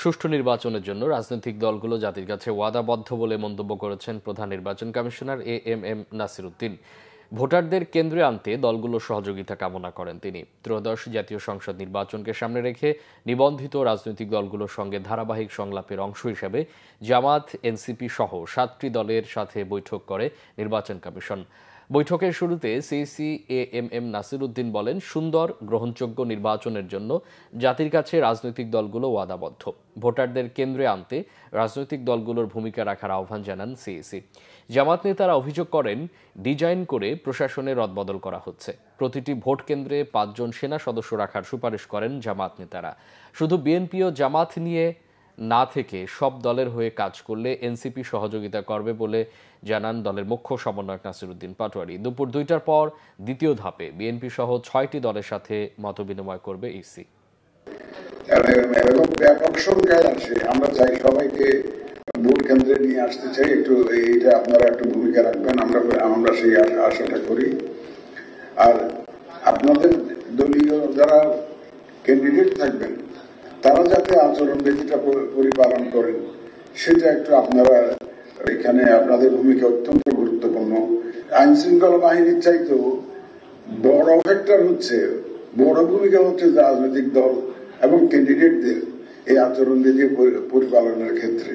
সুষ্ঠু নির্বাচনের জন্য রাজনৈতিক দলগুলো জাতির কাছে ওয়াদাবদ্ধ বলে মন্তব্য করেছেন প্রধান নির্বাচন কমিশনার এএমএম নাসির উদ্দিন। ভোটারদের কেন্দ্রে আনতে দলগুলোর সহযোগিতা কামনা করেন তিনি। ত্রয়োদশ জাতীয় সংসদ নির্বাচনকে সামনে রেখে নিবন্ধিত রাজনৈতিক দলগুলোর সঙ্গে ধারাবাহিক সংলাপের অংশ হিসেবে জামাত, এনসিপি সহ 7টি দলের সাথে বৈঠক করে নির্বাচন কমিশন। বৈঠকের শুরুতে সিইসি এএমএম নাসির উদ্দিন বলেন, সুন্দর গ্রহণযোগ্য নির্বাচনের জন্য জাতির কাছে রাজনৈতিক দলগুলো ওয়াদাবদ্ধ। ভোটারদের কেন্দ্রে আনতে রাজনৈতিক দলগুলোর ভূমিকা রাখার আহ্বান জানান সিইসি। জামাত নেতারা অভিযোগ করেন, ডিজাইন করে প্রশাসনের রদবদল করা হচ্ছে। প্রতিটি ভোট কেন্দ্রে 5 জন সেনা সদস্য রাখার সুপারিশ করেন জামাত নেতারা। শুধু বিএনপি ও জামাত নিয়ে না থেকে সব দলের হয়ে কাজ করলে এনসিপি সহযোগিতা করবে বলে জানান দলের মুখ্য সমন্বয়ক নাসির উদ্দিন পাটোয়ারি। দুপুর 2টার পর দ্বিতীয় ধাপে বিএনপি সহ 6টি দলের সাথে মতবিনিময় করবে ইসি। ব্যাপক সংখ্যায় আছে, আমরা চাই সবাইকে ভোট কেন্দ্রে নিয়ে আসতে চাই। একটু এইটা আপনারা একটু ভূমিকা রাখবেন, আমরা সেই আশাটা করি। আর আপনাদের দলীয় যারা ক্যান্ডিডেট থাকবেন তারা যাতে আচরণবিধিটা পরিপালন করেন সেটা একটু আপনারা, এখানে আপনাদের ভূমিকা অত্যন্ত গুরুত্বপূর্ণ। আইন শৃঙ্খলা বাহিনীর চাইতেও বড় ফ্যাক্টর হচ্ছে, বড় ভূমিকা হচ্ছে রাজনৈতিক দল এবং ক্যান্ডিডেটদের এই আচরণবিধি পরিপালনের ক্ষেত্রে।